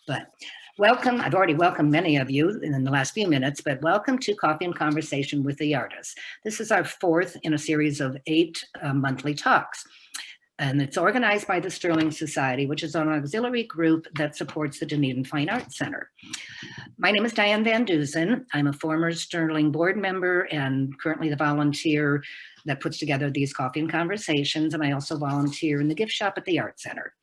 But welcome. I've already welcomed many of you in the last few minutes, but welcome to Coffee and Conversation with the Artist. This is our fourth in a series of 8 monthly talks. And it's organized by the Sterling Society, which is an auxiliary group that supports the Dunedin Fine Arts Center. My name is Diane Van Dusen. I'm a former Sterling board member and currently the volunteer that puts together these Coffee and Conversations. And I also volunteer in the gift shop at the Art Center.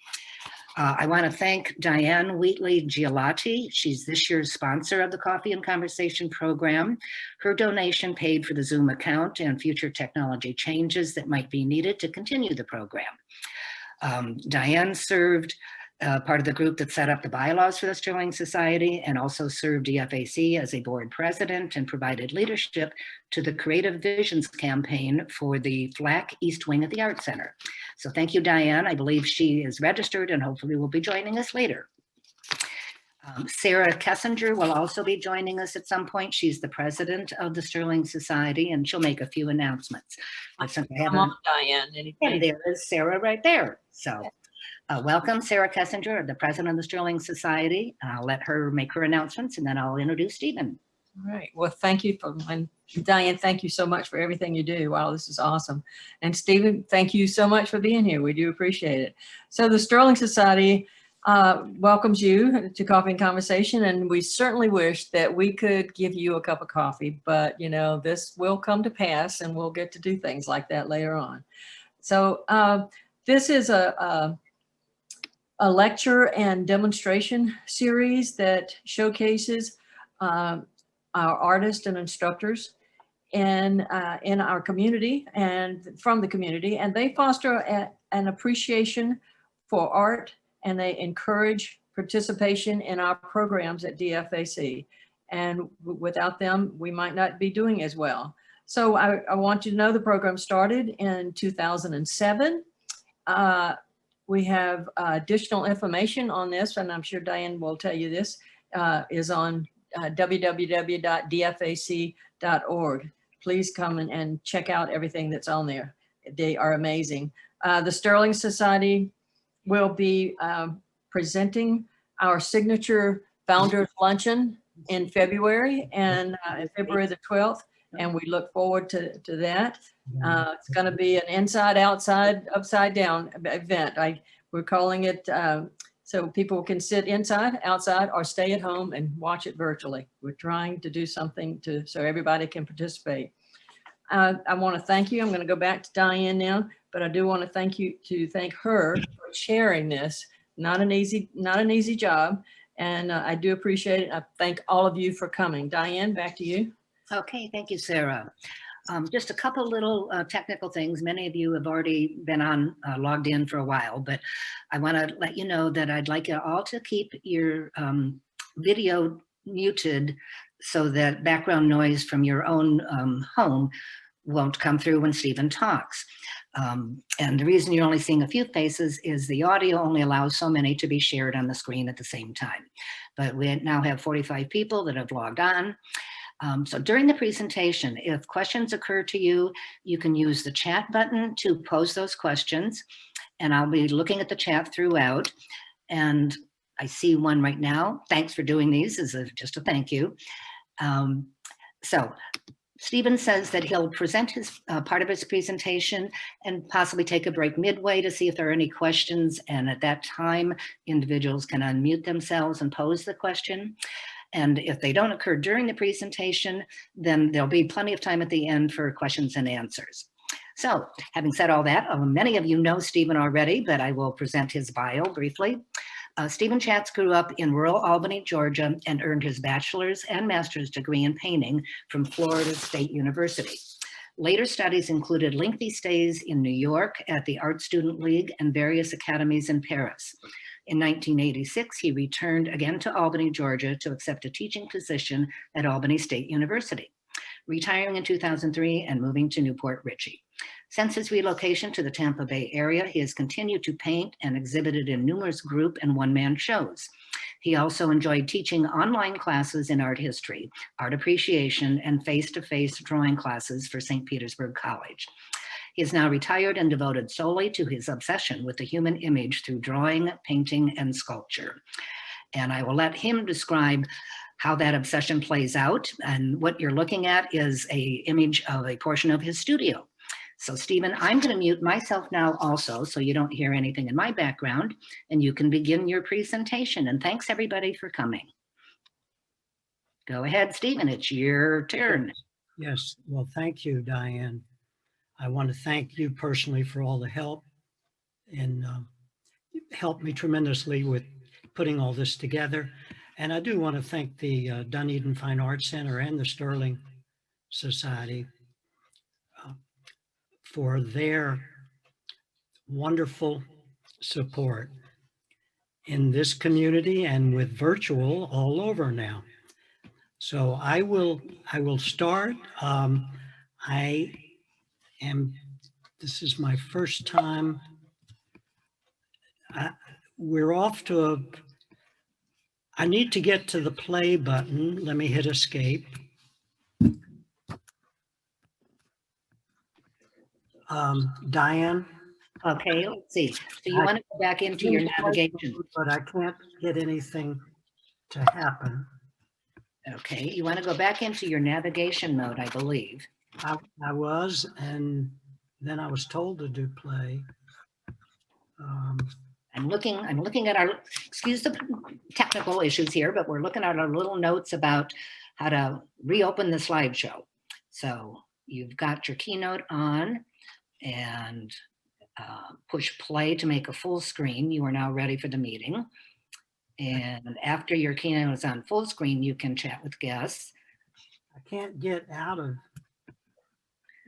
I want to thank Diane Wheatley Giacometti. She's this year's sponsor of the Coffee and Conversation program. Her donation paid for the Zoom account and future technology changes that might be needed to continue the program. Diane served part of the group that set up the bylaws for the Sterling Society and also served DFAC as a board president and provided leadership to the Creative Visions campaign for the FLAC East Wing at the Art Center. So thank you, Diane. I believe she is registered and hopefully will be joining us later. Sarah Kessinger will also be joining us at some point. She's the president of the Sterling Society and she'll make a few announcements. Come on, Diane. And there is Sarah right there. So. Welcome, Sarah Kessinger, the president of the Sterling Society. I'll let her make her announcements and then I'll introduce Deepen. All right. Well, thank you Diane, thank you so much for everything you do. Wow, this is awesome. And Stephen, thank you so much for being here. We do appreciate it. So the Sterling Society welcomes you to Coffee and Conversation, and we certainly wish that we could give you a cup of coffee, but you know, this will come to pass and we'll get to do things like that later on. So this is a lecture and demonstration series that showcases our artists and instructors in our community and from the community, and they foster an appreciation for art, and they encourage participation in our programs at DFAC. And without them, we might not be doing as well. So I want you to know the program started in 2007. We have additional information on this, and I'm sure Diane will tell you this, is on www.dfac.org. Please come and check out everything that's on there. They are amazing. The Sterling Society will be presenting our signature Founders Luncheon in February, and February the 12th, and we look forward to that. It's going to be an inside, outside, upside down event. We're calling it so people can sit inside, outside, or stay at home and watch it virtually. We're trying to do something so everybody can participate. I want to thank you. I'm going to go back to Diane now, but I do want to thank her for sharing this. Not an easy job, and I do appreciate it. I thank all of you for coming. Diane, back to you. Okay, thank you, Sarah. Just a couple little technical things. Many of you have already been logged in for a while, but I want to let you know that I'd like you all to keep your video muted so that background noise from your own home won't come through when Stephen talks. And the reason you're only seeing a few faces is the audio only allows so many to be shared on the screen at the same time. But we now have 45 people that have logged on. So during the presentation, if questions occur to you, you can use the chat button to pose those questions, and I'll be looking at the chat throughout. And I see one right now. Thanks for doing these, just a thank you. So Stephen says that he'll present his part of his presentation and possibly take a break midway to see if there are any questions. And at that time, individuals can unmute themselves and pose the question. And if they don't occur during the presentation, then there'll be plenty of time at the end for questions and answers. So having said all that, many of you know Stephen already, but I will present his bio briefly. Stephen Schatz grew up in rural Albany, Georgia, and earned his bachelor's and master's degree in painting from Florida State University. Later studies included lengthy stays in New York at the Art Student League and various academies in Paris. In 1986, he returned again to Albany, Georgia to accept a teaching position at Albany State University, retiring in 2003 and moving to Newport Richey. Since his relocation to the Tampa Bay area, he has continued to paint and exhibited in numerous group and one-man shows. He also enjoyed teaching online classes in art history, art appreciation, and face-to-face drawing classes for St. Petersburg College. He is now retired and devoted solely to his obsession with the human image through drawing, painting, and sculpture. and I will let him describe how that obsession plays out. And what you're looking at is an image of a portion of his studio. So Stephen, I'm going to mute myself now also, so you don't hear anything in my background, and you can begin your presentation. And thanks everybody for coming. Go ahead, Stephen, it's your turn. Yes, well, thank you, Diane. I want to thank you personally for all the help, and helped me tremendously with putting all this together. And I do want to thank the Dunedin Fine Arts Center and the Sterling Society for their wonderful support in this community and with virtual all over now. So I will start. This is my first time. We're off to I need to get to the play button. Let me hit escape. Diane? Okay, let's see. So you want to go back into your navigation. But I can't get anything to happen. Okay, you want to go back into your navigation mode, I believe. I was, and then I was told to do play. I'm looking at our, excuse the technical issues here, but we're looking at our little notes about how to reopen the slideshow. So you've got your keynote on, and push play to make a full screen. You are now ready for the meeting. And after your keynote is on full screen, you can chat with guests. I can't get out of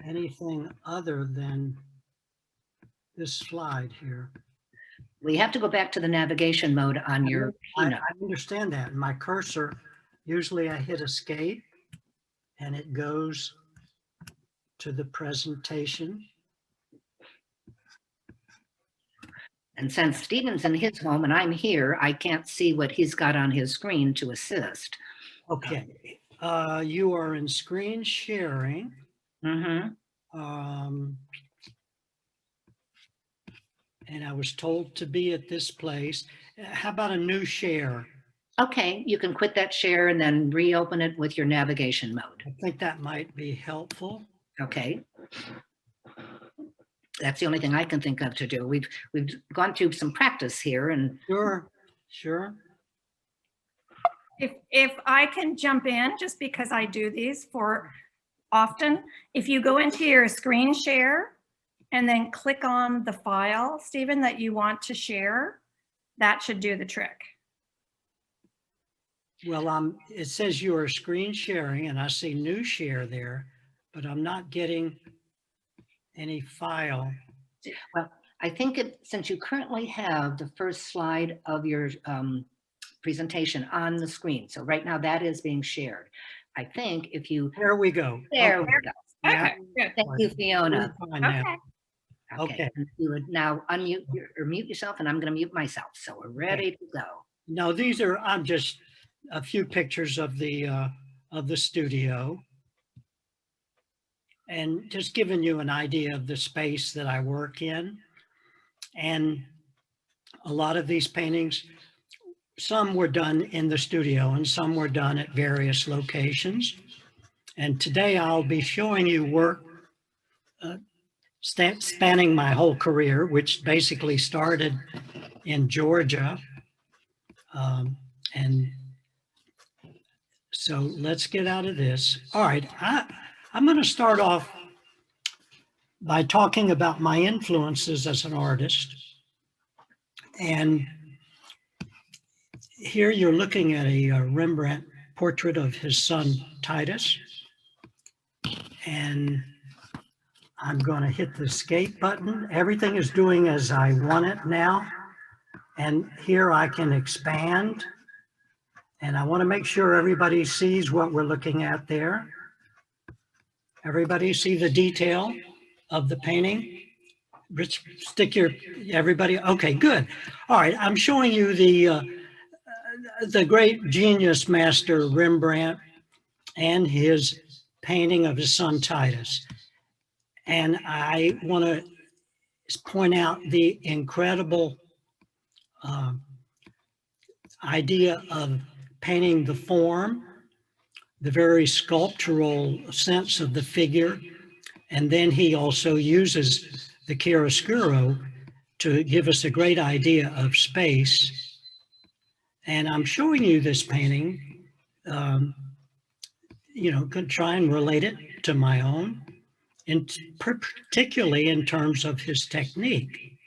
anything other than this slide here. We have to go back to the navigation mode on your keynote. I understand that. My cursor, usually I hit escape and it goes to the presentation. And since Stephen's in his home and I'm here, I can't see what he's got on his screen to assist. Okay, you are in screen sharing. Mm-hmm. And I was told to be at this place. How about a new share? Okay, you can quit that share and then reopen it with your navigation mode. I think that might be helpful. Okay. That's the only thing I can think of to do. We've gone through some practice here, and Sure. If I can jump in, just because I do these for often, if you go into your screen share and then click on the file, Stephen, that you want to share, that should do the trick. Well, it says you are screen sharing and I see new share there, but I'm not getting any file. well, I think since you currently have the first slide of your presentation on the screen, so right now that is being shared. I think if you, There we go. there Okay. we go. Okay, good. Thank you, Fiona. Okay. Okay. And you would now unmute or mute yourself, and I'm going to mute myself. So we're ready to go. No, I'm just a few pictures of the studio, and just giving you an idea of the space that I work in. And a lot of these paintings, some were done in the studio and some were done at various locations. And today I'll be showing you work spanning my whole career, which basically started in Georgia. And so let's get out of this. All right, I'm going to start off by talking about my influences as an artist. And here you're looking at a Rembrandt portrait of his son, Titus. And I'm going to hit the escape button. Everything is doing as I want it now. And here I can expand. And I want to make sure everybody sees what we're looking at there. Everybody see the detail of the painting? Rich, everybody, okay, good. All right, I'm showing you the great genius master Rembrandt and his painting of his son Titus. And I want to point out the incredible idea of painting the form, the very sculptural sense of the figure, and then he also uses the chiaroscuro to give us a great idea of space. And I'm showing you this painting, could try and relate it to my own, and particularly in terms of his technique.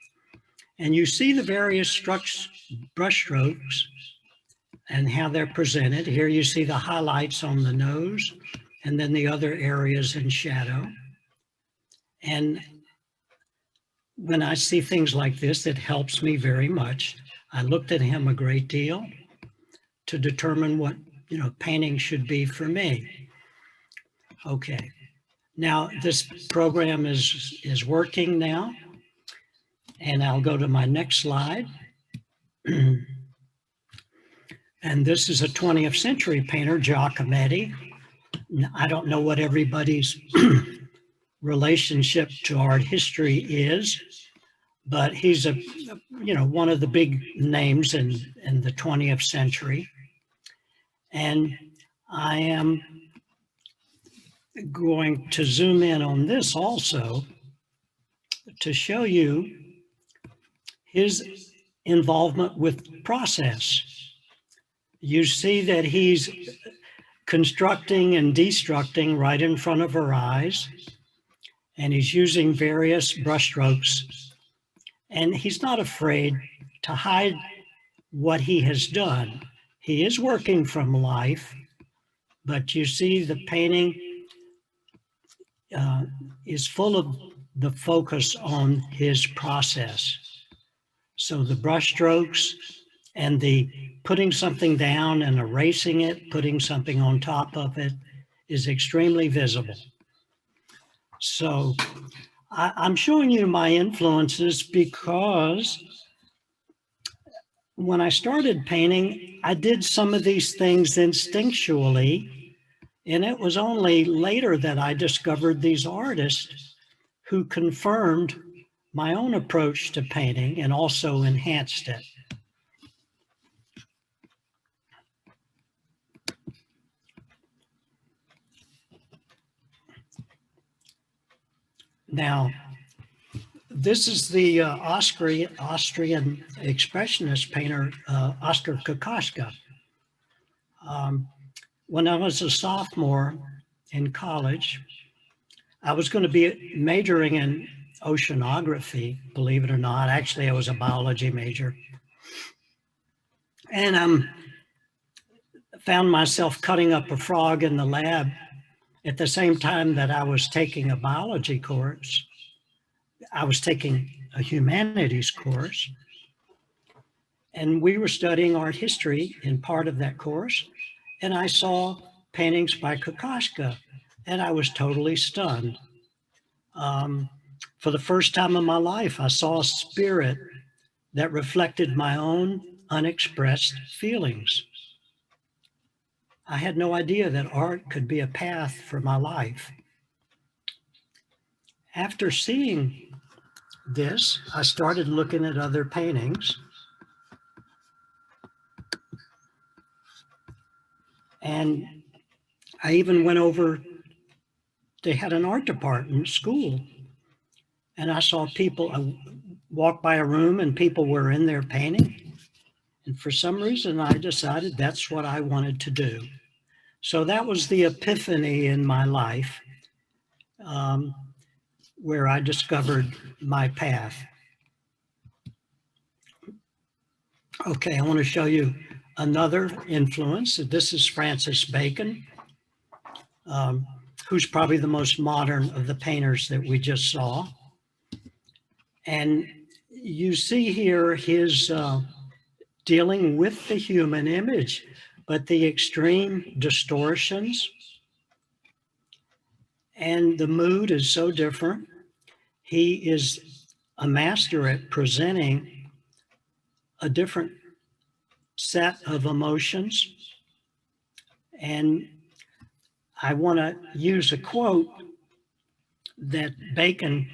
And you see the various brush strokes and how they're presented. Here you see the highlights on the nose and then the other areas in shadow. And when I see things like this, it helps me very much. I looked at him a great deal to determine what, painting should be for me. Okay, now this program is working now, and I'll go to my next slide. And this is a 20th century painter, Giacometti. I don't know what everybody's relationship to art history is, but he's one of the big names in the 20th century. And I am going to zoom in on this also to show you his involvement with process. You see that he's constructing and destructing right in front of our eyes, and he's using various brushstrokes, and he's not afraid to hide what he has done. He is working from life, but you see the painting is full of the focus on his process. So the brushstrokes and the putting something down and erasing it, putting something on top of it is extremely visible. So I'm showing you my influences because when I started painting, I did some of these things instinctually, and it was only later that I discovered these artists who confirmed my own approach to painting and also enhanced it. Now, this is the Austrian expressionist painter, Oskar Kokoschka. When I was a sophomore in college, I was going to be majoring in oceanography, believe it or not. Actually, I was a biology major. And found myself cutting up a frog in the lab at the same time that I was taking a biology course. I was taking a humanities course, and we were studying art history in part of that course, and I saw paintings by Kokoschka, and I was totally stunned. For the first time in my life, I saw a spirit that reflected my own unexpressed feelings. I had no idea that art could be a path for my life. After seeing this, I started looking at other paintings. And I even went over, they had an art department at school. And I saw people, I walked by a room and people were in there painting. And for some reason, I decided that's what I wanted to do. So that was the epiphany in my life, where I discovered my path. Okay, I want to show you another influence. This is Francis Bacon, who's probably the most modern of the painters that we just saw. And you see here his dealing with the human image, but the extreme distortions, and the mood is so different. He is a master at presenting a different set of emotions. And I want to use a quote that Bacon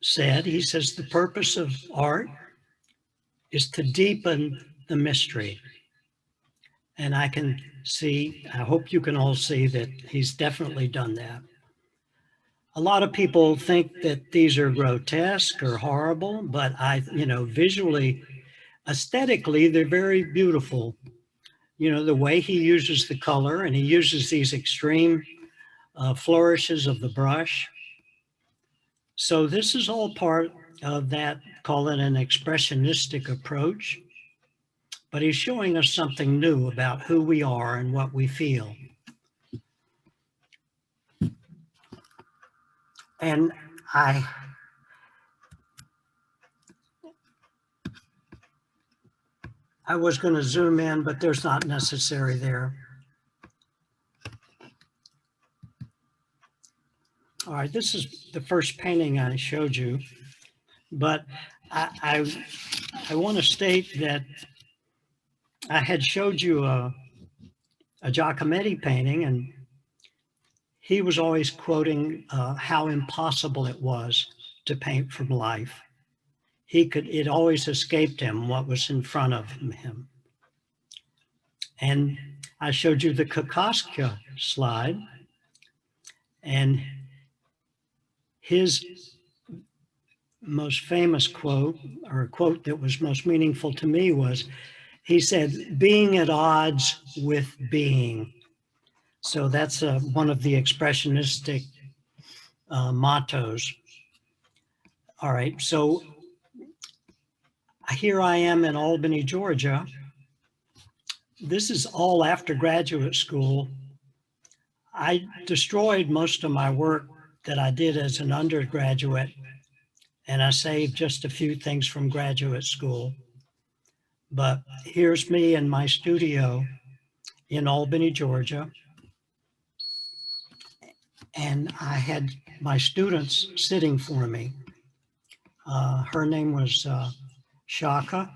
said. He says, "The purpose of art is to deepen the mystery." And I can see, I hope you can all see that he's definitely done that. A lot of people think that these are grotesque or horrible, but visually, aesthetically, they're very beautiful. You know, the way he uses the color, and he uses these extreme flourishes of the brush. So this is all part of that, call it an expressionistic approach, but he's showing us something new about who we are and what we feel. And I was going to zoom in, but there's not necessary there. All right, this is the first painting I showed you, but I want to state that I had showed you a Giacometti painting, and he was always quoting how impossible it was to paint from life. It always escaped him what was in front of him. And I showed you the Kokoschka slide, and his most famous quote, or a quote that was most meaningful to me, was, he said, "Being at odds with being." So that's one of the expressionistic mottos. All right, so here I am in Albany, Georgia. This is all after graduate school. I destroyed most of my work that I did as an undergraduate, and I saved just a few things from graduate school. But here's me in my studio in Albany, Georgia. And I had my students sitting for me. Her name was Shaka.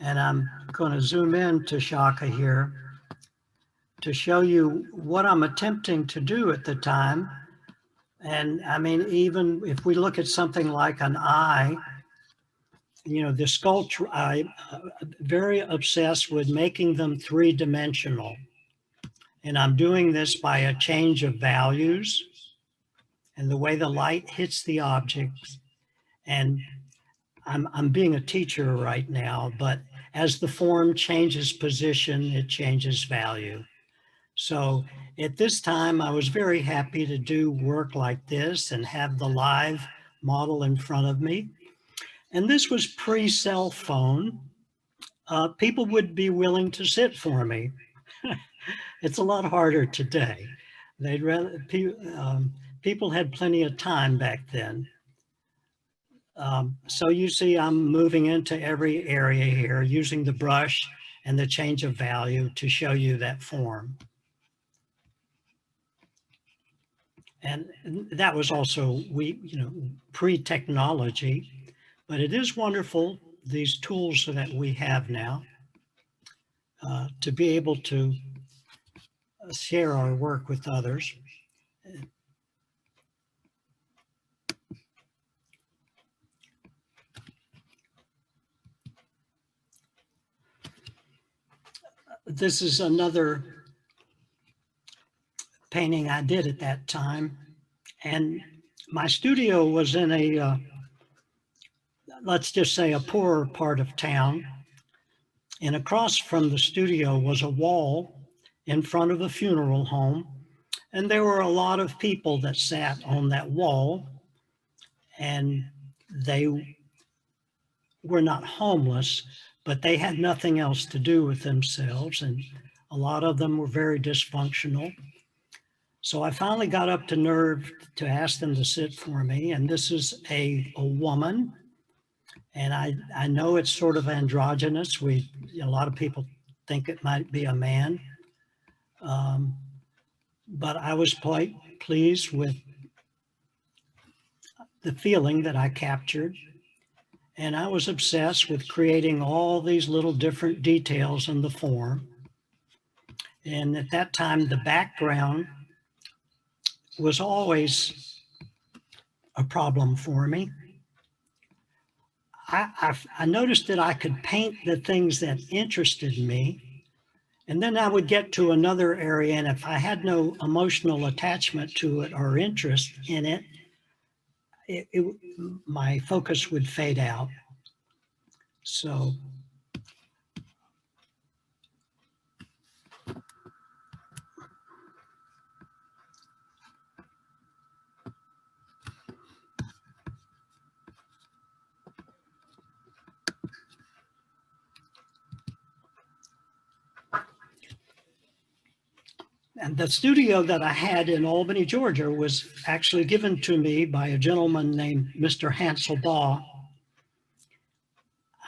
And I'm going to zoom in to Shaka here to show you what I'm attempting to do at the time. And I mean, even if we look at something like an eye, you know, the sculpture, I'm very obsessed with making them three-dimensional. And I'm doing this by a change of values and the way the light hits the objects. And I'm being a teacher right now, but as the form changes position, it changes value. So at this time, I was very happy to do work like this and have the live model in front of me. And this was pre-cell phone. People would be willing to sit for me. It's a lot harder today. They'd rather, people had plenty of time back then. So you see I'm moving into every area here using the brush and the change of value to show you that form. And that was also, pre-technology, but it is wonderful, these tools that we have now, to be able to share our work with others. This is another painting I did at that time. And my studio was in a, let's just say, a poorer part of town. And across from the studio was a wall in front of a funeral home. And there were a lot of people that sat on that wall, and they were not homeless, but they had nothing else to do with themselves. And a lot of them were very dysfunctional. So I finally got up to nerve to ask them to sit for me. And this is a woman. And I know it's sort of androgynous. A lot of people think it might be a man. But I was quite pleased with the feeling that I captured. And I was obsessed with creating all these little different details in the form. And at that time, the background was always a problem for me. I noticed that I could paint the things that interested me, and then I would get to another area, and if I had no emotional attachment to it or interest in it, my focus would fade out. So and the studio that I had in Albany, Georgia, was actually given to me by a gentleman named Mr. Hansel Baugh.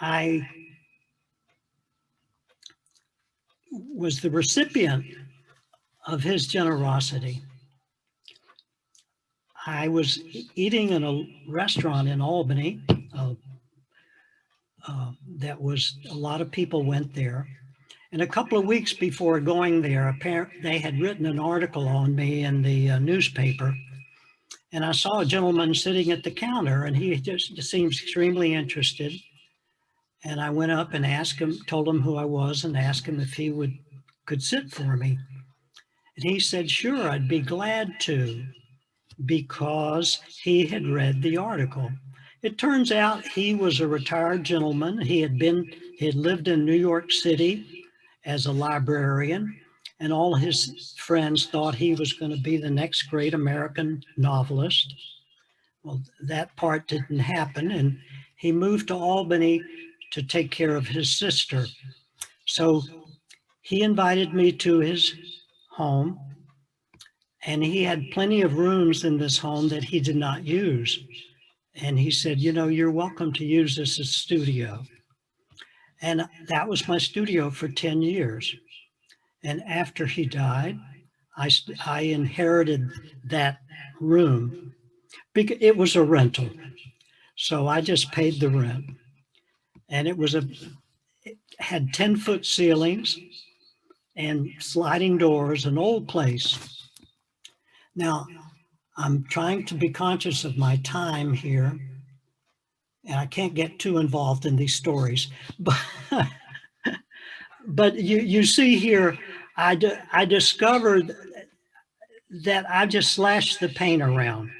I was the recipient of his generosity. I was eating in a restaurant in Albany that was, a lot of people went there. And a couple of weeks before going there, they had written an article on me in the newspaper. And I saw a gentleman sitting at the counter, and he just seemed extremely interested. And I went up and asked him, told him who I was, and asked him if he could sit for me. And he said, sure, I'd be glad to, because he had read the article. It turns out he was a retired gentleman. He had lived in New York City as a librarian, and all his friends thought he was going to be the next great American novelist. Well, that part didn't happen, and he moved to Albany to take care of his sister. So he invited me to his home, and he had plenty of rooms in this home that he did not use. And he said, you know, you're welcome to use this as a studio. And that was my studio for 10 years. And after he died, I inherited that room because it was a rental. So I just paid the rent. And it had 10-foot ceilings and sliding doors, an old place. Now, I'm trying to be conscious of my time here, and I can't get too involved in these stories, but you see here, I discovered that I just slashed the paint around.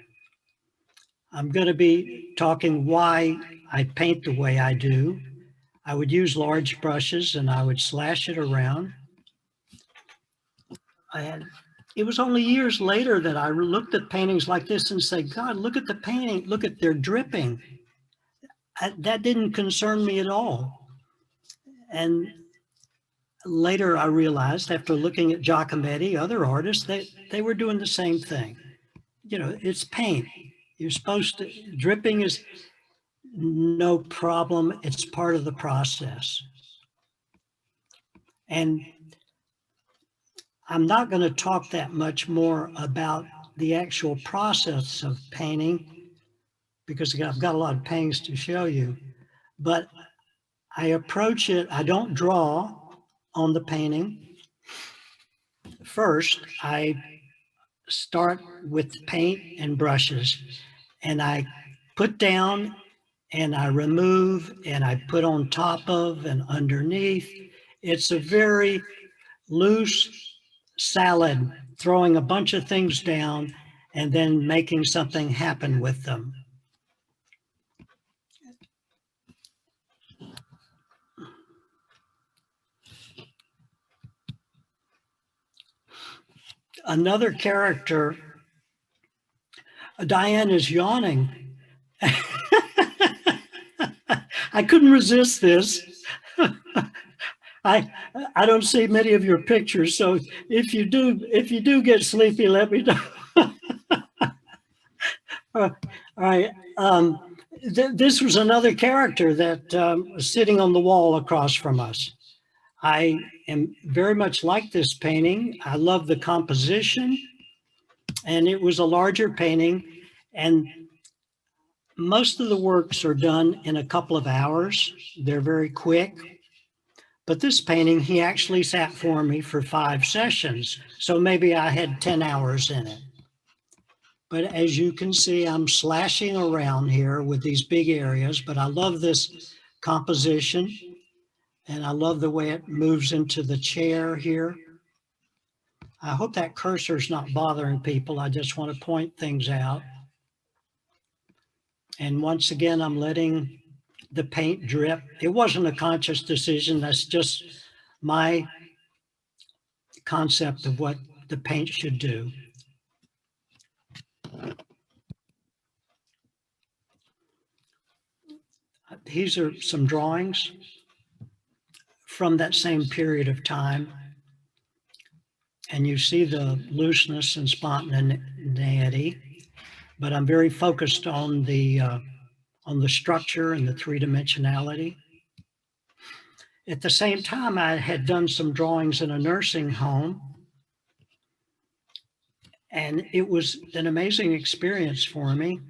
I'm going to be talking why I paint the way I do. I would use large brushes and I would slash it around. It was only years later that I looked at paintings like this and said, God, look at the painting, look at their dripping. That didn't concern me at all. And later I realized, after looking at Giacometti, other artists, they were doing the same thing. You know, it's paint. You're supposed to, dripping is no problem. It's part of the process. And I'm not going to talk that much more about the actual process of painting because I've got a lot of paintings to show you, but I approach it, I don't draw on the painting. First, I start with paint and brushes, and I put down and I remove and I put on top of and underneath. It's a very loose salad, throwing a bunch of things down and then making something happen with them. Another character, Diane is yawning. I couldn't resist this. I don't see many of your pictures, so if you do get sleepy, let me know. All right. This was another character that was sitting on the wall across from us. I am very much like this painting. I love the composition, and it was a larger painting, and most of the works are done in a couple of hours. They're very quick. But this painting, he actually sat for me for 5 sessions. So maybe I had 10 hours in it. But as you can see, I'm slashing around here with these big areas, but I love this composition and I love the way it moves into the chair here. I hope that cursor's not bothering people. I just want to point things out. And once again, I'm letting the paint drip. It wasn't a conscious decision. That's just my concept of what the paint should do. These are some drawings from that same period of time. And you see the looseness and spontaneity, but I'm very focused on the structure and the three-dimensionality. At the same time, I had done some drawings in a nursing home, and it was an amazing experience for me.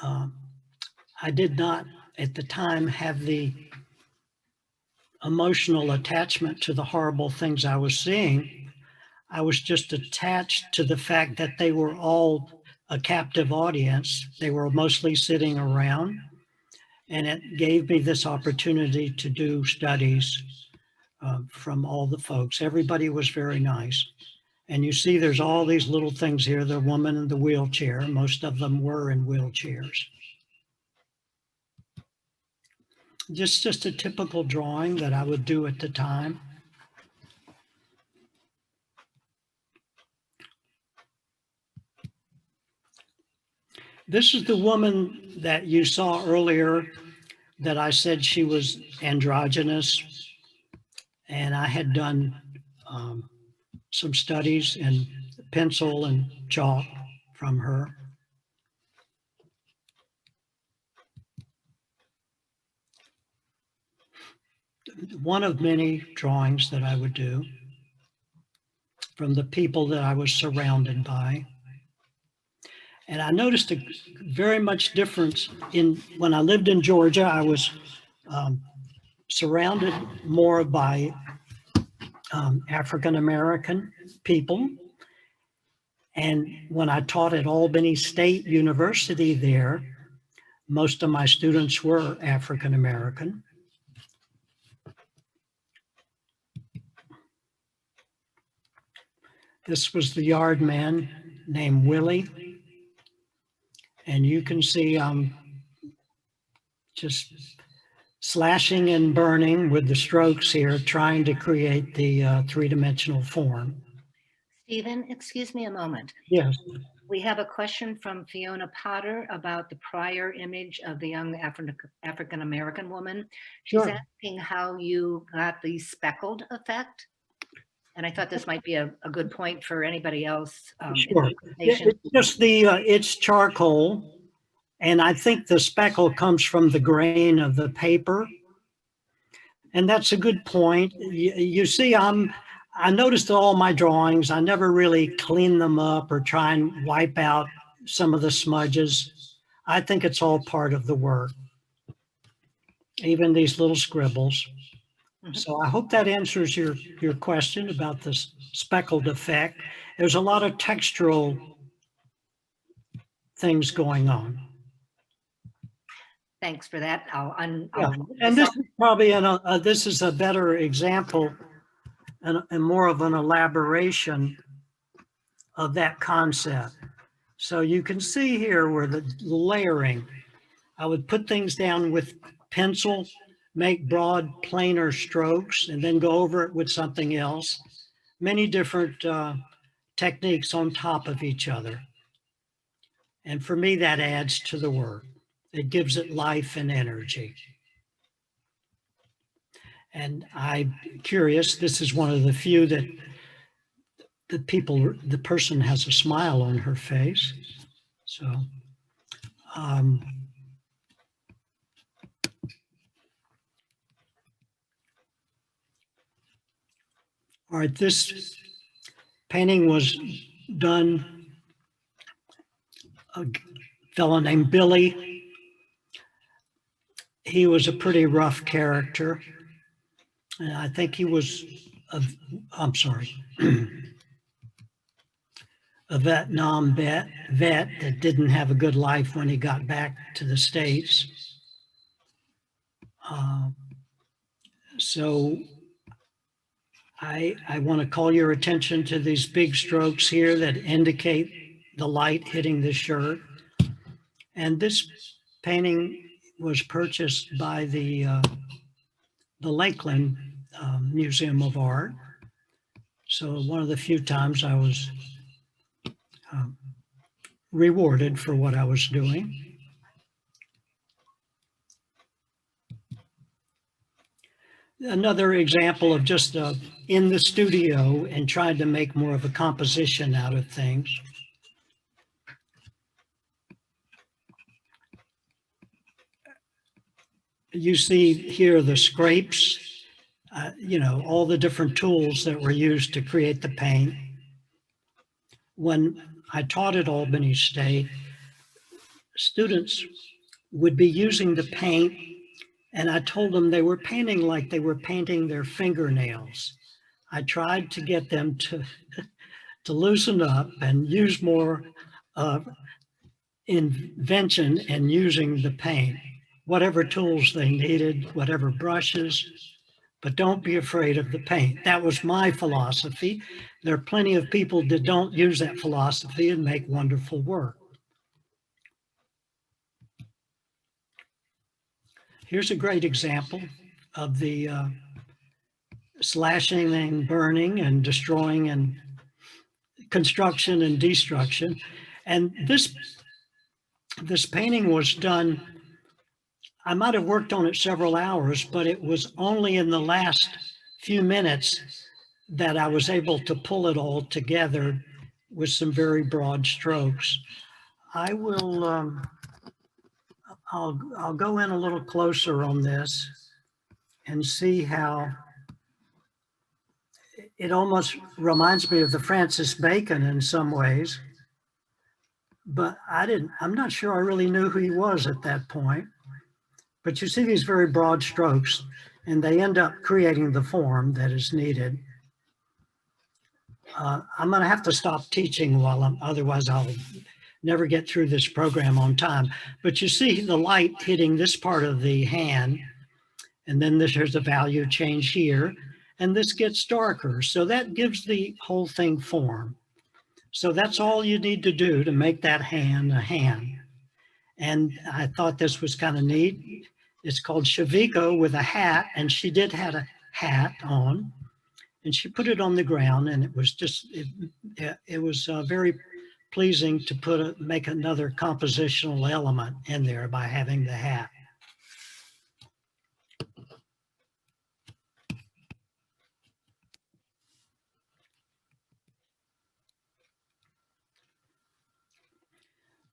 I did not, at the time, have the emotional attachment to the horrible things I was seeing. I was just attached to the fact that they were all a captive audience. They were mostly sitting around, and it gave me this opportunity to do studies from all the folks. Everybody was very nice. And you see there's all these little things here, the woman in the wheelchair, most of them were in wheelchairs. Just a typical drawing that I would do at the time. This is the woman that you saw earlier that I said she was androgynous. And I had done some studies in pencil and chalk from her. One of many drawings that I would do from the people that I was surrounded by. And I noticed a very much difference in when I lived in Georgia. I was surrounded more by African-American people. And when I taught at Albany State University there, most of my students were African-American. This was the yard man named Willie. And you can see I'm just slashing and burning with the strokes here, trying to create the three-dimensional form. Stephen, excuse me a moment. Yes. We have a question from Fiona Potter about the prior image of the young African-American woman. She's Sure. asking how you got the speckled effect. And I thought this might be a good point for anybody else. Sure. It's just it's charcoal. And I think the speckle comes from the grain of the paper. And that's a good point. You see, I noticed all my drawings, I never really clean them up or try and wipe out some of the smudges. I think it's all part of the work, even these little scribbles. Mm-hmm. So I hope that answers your question about this speckled effect. There's a lot of textural things going on. Thanks for that. And this is probably this is a better example and more of an elaboration of that concept. So you can see here where the layering, I would put things down with pencil, make broad planar strokes, and then go over it with something else. Many different techniques on top of each other. And for me, that adds to the work. It gives it life and energy. And I'm curious, this is one of the few that the person has a smile on her face. So, all right, this painting was done, a fellow named Billy. He was a pretty rough character. And I think he was, I'm sorry. a Vietnam vet that didn't have a good life when he got back to the States. So I want to call your attention to these big strokes here that indicate the light hitting the shirt. And this painting was purchased by the Lakeland Museum of Art. So one of the few times I was rewarded for what I was doing. Another example of just in the studio and trying to make more of a composition out of things. You see here the scrapes, you know, all the different tools that were used to create the paint. When I taught at Albany State, students would be using the paint, and I told them they were painting like they were painting their fingernails. I tried to get them to loosen up and use more invention in using the paint, whatever tools they needed, whatever brushes, but don't be afraid of the paint. That was my philosophy. There are plenty of people that don't use that philosophy and make wonderful work. Here's a great example of the slashing and burning and destroying and construction and destruction. And this painting was done, I might have worked on it several hours, but it was only in the last few minutes that I was able to pull it all together with some very broad strokes. I will, I'll go in a little closer on this and see how it almost reminds me of the Francis Bacon in some ways, but I'm not sure I really knew who he was at that point. But you see these very broad strokes, and they end up creating the form that is needed. I'm going to have to stop teaching otherwise I'll never get through this program on time. But you see the light hitting this part of the hand, and then there's a value change here, and this gets darker. So that gives the whole thing form. So that's all you need to do to make that hand a hand. And I thought this was kind of neat. It's called Shaviko with a hat, and she did have a hat on, and she put it on the ground, and it was just, it was very pleasing to make another compositional element in there by having the hat.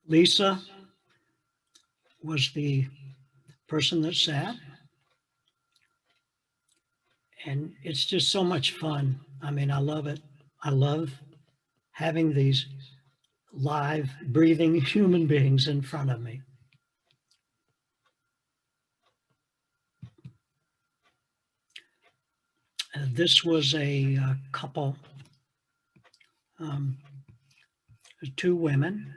Lisa was the person that sat, and it's just so much fun. I mean, I love it. I love having these live, breathing human beings in front of me. This was a couple, two women.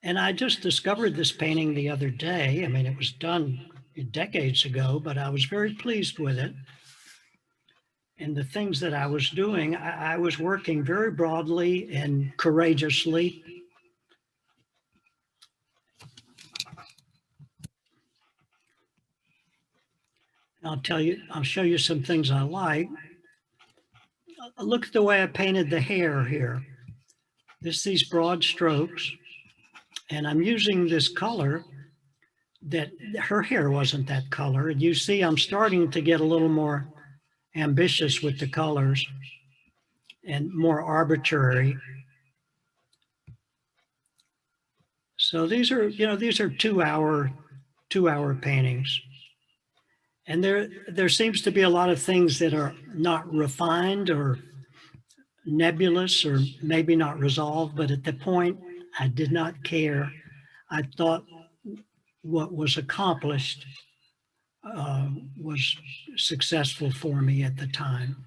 And I just discovered this painting the other day. I mean, it was done decades ago, but I was very pleased with it. And the things that I was doing, I was working very broadly and courageously. I'll show you some things I like. Look at the way I painted the hair here. These broad strokes. And I'm using this color that her hair wasn't that color. And you see, I'm starting to get a little more ambitious with the colors and more arbitrary. So these are, these are 2-hour paintings. And there seems to be a lot of things that are not refined or nebulous or maybe not resolved, but at the point, I did not care. I thought what was accomplished was successful for me at the time.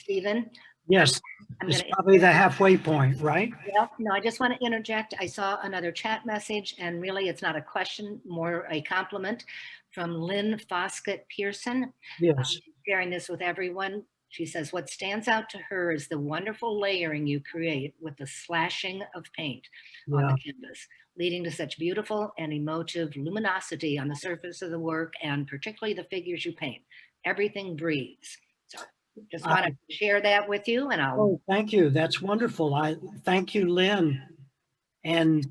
Stephen. Yes, I'm it's going to, probably the halfway point, right? well, no, I just want to interject. I saw another chat message, and really it's not a question, more a compliment from Lynn Foskett Pearson. Yes. Sharing this with everyone. She says, what stands out to her is the wonderful layering you create with the slashing of paint on Yeah. the canvas, leading to such beautiful and emotive luminosity on the surface of the work, and particularly the figures you paint. Everything breathes. So just wanted to share that with you, and I'll. Oh, thank you. That's wonderful. I thank you, Lynn. And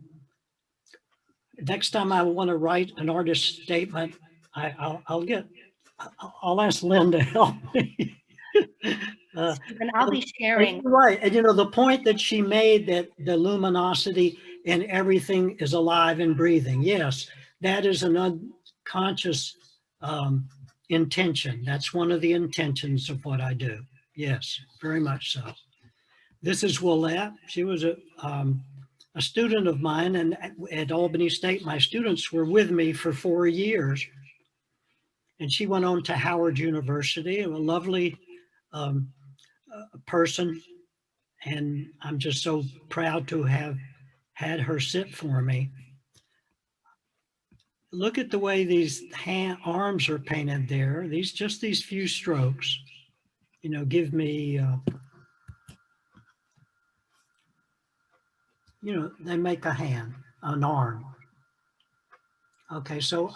next time I want to write an artist statement, I'll ask Lynn to help me. And I'll be sharing. Right. And the point that she made, that the luminosity and everything is alive and breathing. Yes, that is an unconscious intention. That's one of the intentions of what I do. Yes, very much so. This is Willette. She was a student of mine, and at Albany State, my students were with me for 4 years. And she went on to Howard University, a lovely person. And I'm just so proud to have had her sit for me. Look at the way these arms are painted there. Just these few strokes, give me, they make a hand, an arm. Okay, so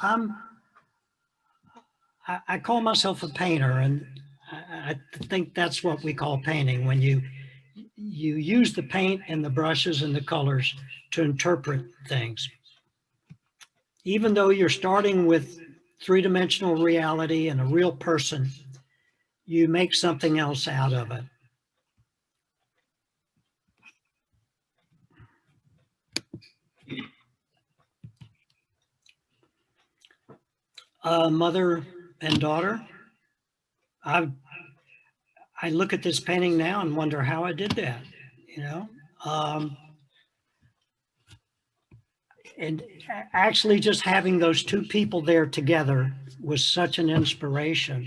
I call myself a painter, and I think that's what we call painting, when you use the paint and the brushes and the colors to interpret things. Even though you're starting with three-dimensional reality and a real person, you make something else out of it. Mother and daughter. I look at this painting now and wonder how I did that, and actually just having those two people there together was such an inspiration.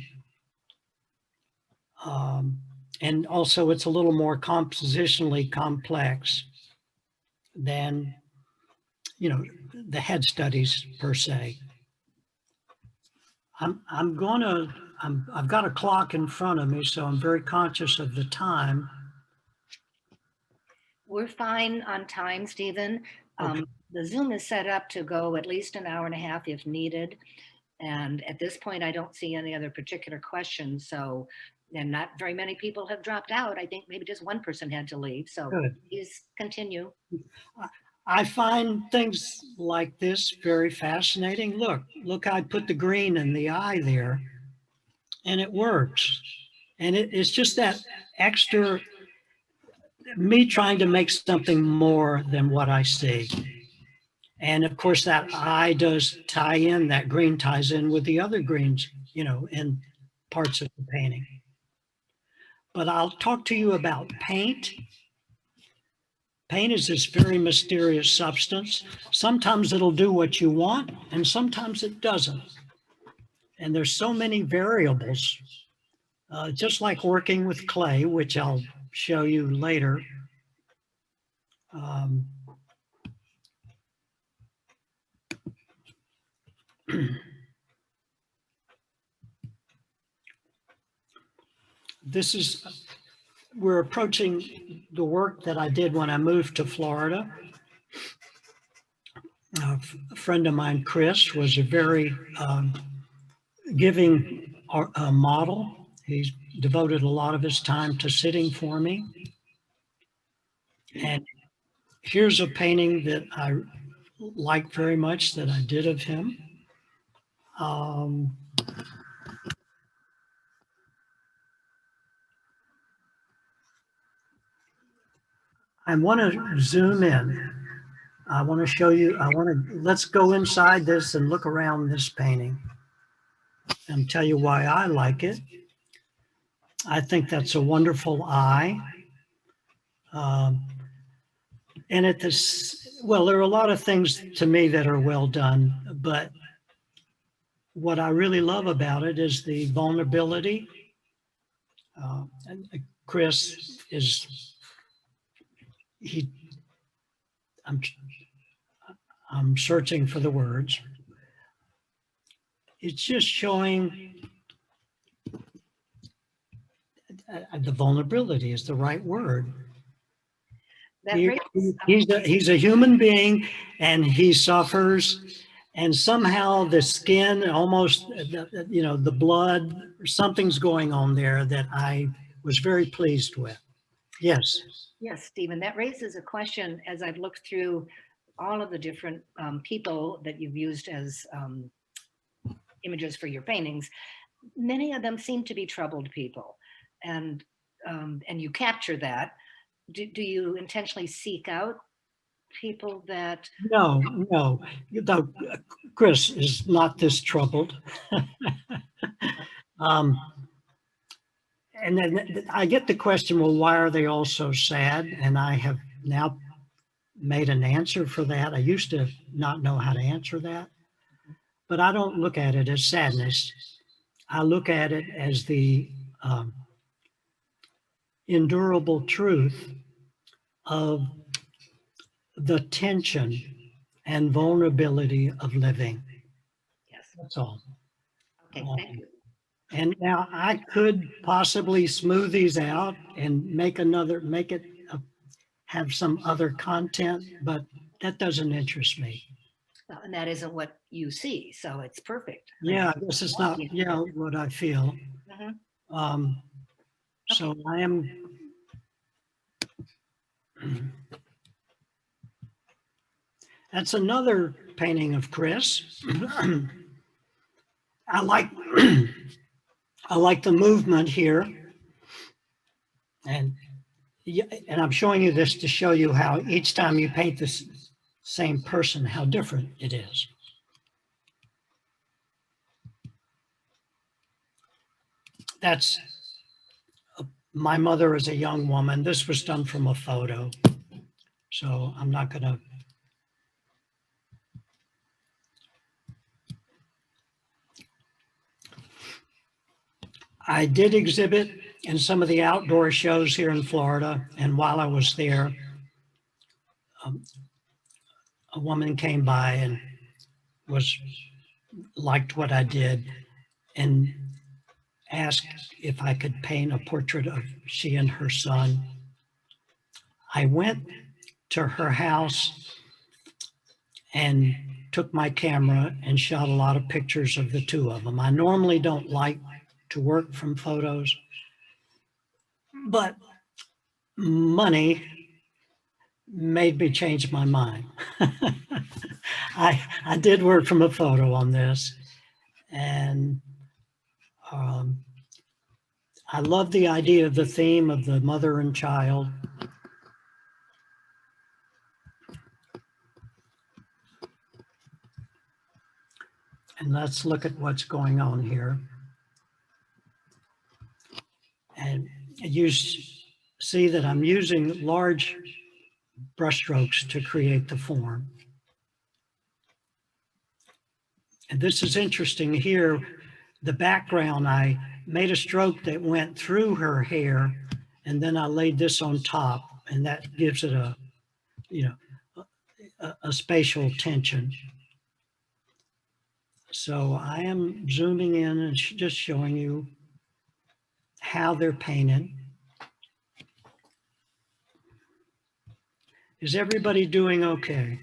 And also it's a little more compositionally complex than, the head studies per se. I've got a clock in front of me, so I'm very conscious of the time. We're fine on time, Stephen. Okay. The Zoom is set up to go at least an hour and a half if needed. And at this point, I don't see any other particular questions. So, and not very many people have dropped out. I think maybe just one person had to leave. So Good. please continue. I find things like this very fascinating. Look, I put the green in the eye there, and it works. And it's just that extra, me trying to make something more than what I see. And of course, that eye does tie in, that green ties in with the other greens, in parts of the painting. But I'll talk to you about paint. Paint is this very mysterious substance. Sometimes it'll do what you want, and sometimes it doesn't. And there's so many variables, just like working with clay, which I'll show you later. We're approaching the work that I did when I moved to Florida. A friend of mine, Chris, was a very giving model. He's devoted a lot of his time to sitting for me. And here's a painting that I like very much that I did of him. I want to zoom in. I want to show you, let's go inside this and look around this painting and tell you why I like it. I think that's a wonderful eye. And well, there are a lot of things to me that are well done, but what I really love about it is the vulnerability And Chris is, I'm, I'm searching for the words. It's just showing the vulnerability is the right word. That raises, He's a human being, and he suffers, and somehow the skin almost, the blood, something's going on there that I was very pleased with. Yes. yes, Stephen, that raises a question as I've looked through all of the different people that you've used as images for your paintings. Many of them seem to be troubled people, and you capture that. Do you intentionally seek out people that? No, Chris is not this troubled. And then I get the question, well, why are they all so sad? And I have now made an answer for that. I used to not know how to answer that, but I don't look at it as sadness. I look at it as the endurable truth of the tension and vulnerability of living. Yes. That's all. Okay, thank you. And now I could possibly smooth these out and have some other content, but that doesn't interest me. And that isn't what you see, so it's perfect. Yeah, this is not, what I feel. Mhm. So I am. That's another painting of Chris. I like the movement here, and I'm showing you this to show you how each time you paint this same person, how different it is. That's my mother as a young woman. This was done from a photo, so I'm not going to. I did exhibit in some of the outdoor shows here in Florida, and while I was there, a woman came by and liked what I did and asked if I could paint a portrait of she and her son. I went to her house and took my camera and shot a lot of pictures of the two of them. I normally don't like to work from photos, but money made me change my mind. I did work from a photo on this, and I love the idea of the theme of the mother and child. And let's look at what's going on here. And you see that I'm using large brushstrokes to create the form. And this is interesting here. The background, I made a stroke that went through her hair, and then I laid this on top, and that gives it a spatial tension. So I am zooming in and just showing you how they're painted. Is everybody doing okay?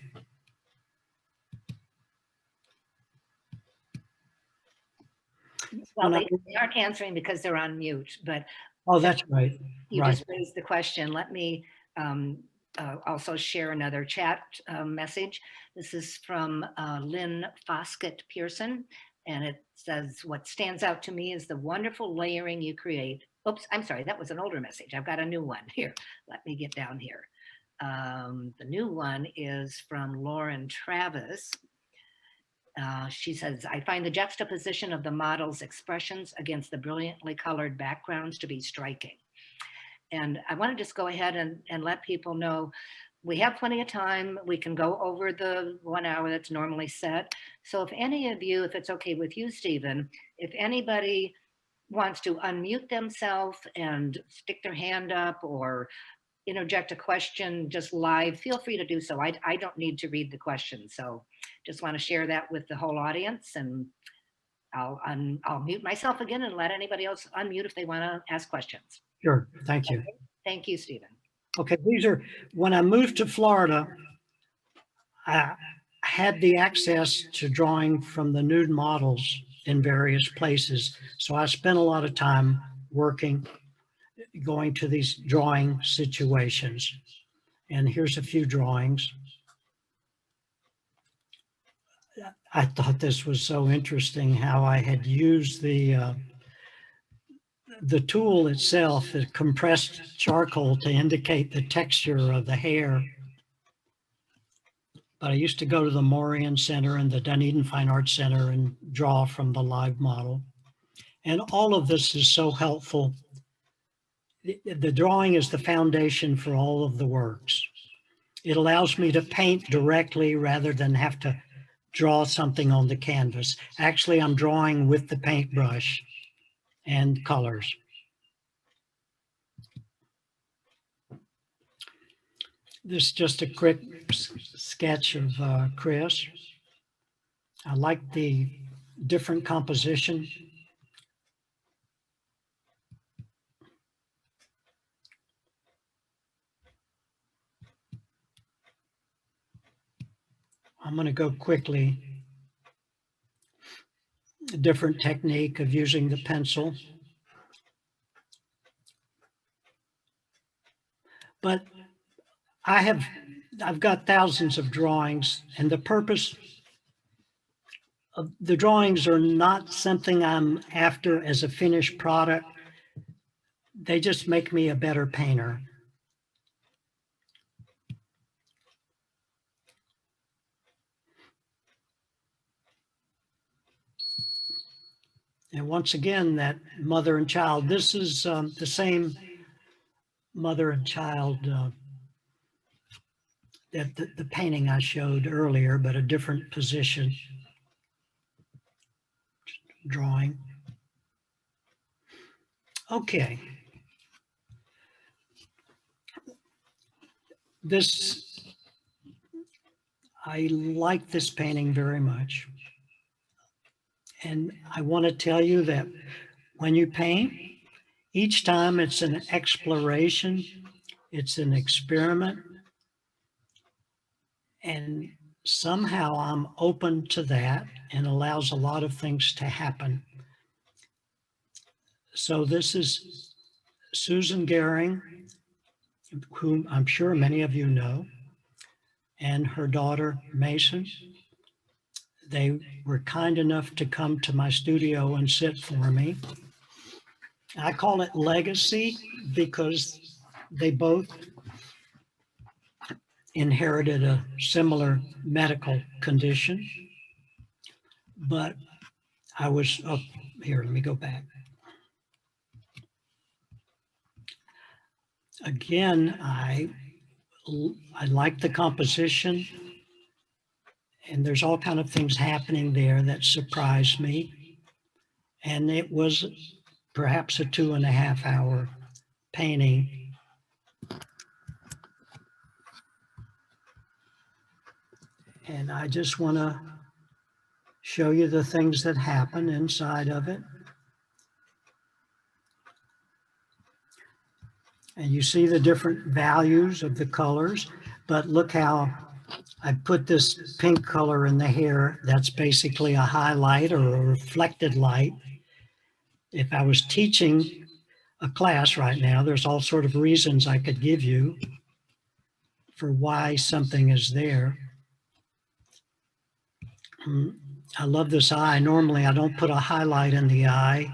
Well, they aren't answering because they're on mute, but. Oh, that's right. You just raised the question. Let me also share another chat message. This is from Lynn Foskett Pearson, and it says, what stands out to me is the wonderful layering you create. Oops, I'm sorry, that was an older message. I've got a new one here. Let me get down here. The new one is from Lauren Travis. She says, I find the juxtaposition of the model's expressions against the brilliantly colored backgrounds to be striking. And I want to just go ahead and let people know we have plenty of time. We can go over the 1 hour that's normally set. So if any of you, if it's okay with you, Stephen, if anybody wants to unmute themselves and stick their hand up or interject a question just live, feel free to do so. I don't need to read the question. So just want to share that with the whole audience, and I'll mute myself again and let anybody else unmute if they want to ask questions. Sure, thank you. Thank you, Stephen. Okay, these are, when I moved to Florida, I had the access to drawing from the nude models in various places. So I spent a lot of time working, going to these drawing situations. And here's a few drawings. I thought this was so interesting how I had used the tool itself, the compressed charcoal, to indicate the texture of the hair. But I used to go to the Morian Center and the Dunedin Fine Arts Center and draw from the live model. And all of this is so helpful. The drawing is the foundation for all of the works. It allows me to paint directly rather than have to draw something on the canvas. Actually, I'm drawing with the paintbrush and colors. This is just a quick sketch of Chris. I like the different composition. I'm going to go quickly. A different technique of using the pencil. But I've got thousands of drawings, and the purpose of the drawings are not something I'm after as a finished product. They just make me a better painter. And once again, that mother and child, this is the same mother and child that the painting I showed earlier, but a different position drawing. Okay. I like this painting very much. And I want to tell you that when you paint, each time it's an exploration, it's an experiment, and somehow I'm open to that and allows a lot of things to happen. So this is Susan Gehring, whom I'm sure many of you know, and her daughter Mason. They were kind enough to come to my studio and sit for me. I call it legacy because they both inherited a similar medical condition. But I was up here, let me go back. Again, I like the composition, and there's all kind of things happening there that surprised me. And it was perhaps a 2.5 hour painting. And I just want to show you the things that happen inside of it. And you see the different values of the colors, but look how I put this pink color in the hair. That's basically a highlight or a reflected light. If I was teaching a class right now, there's all sort of reasons I could give you for why something is there. I love this eye. Normally I don't put a highlight in the eye,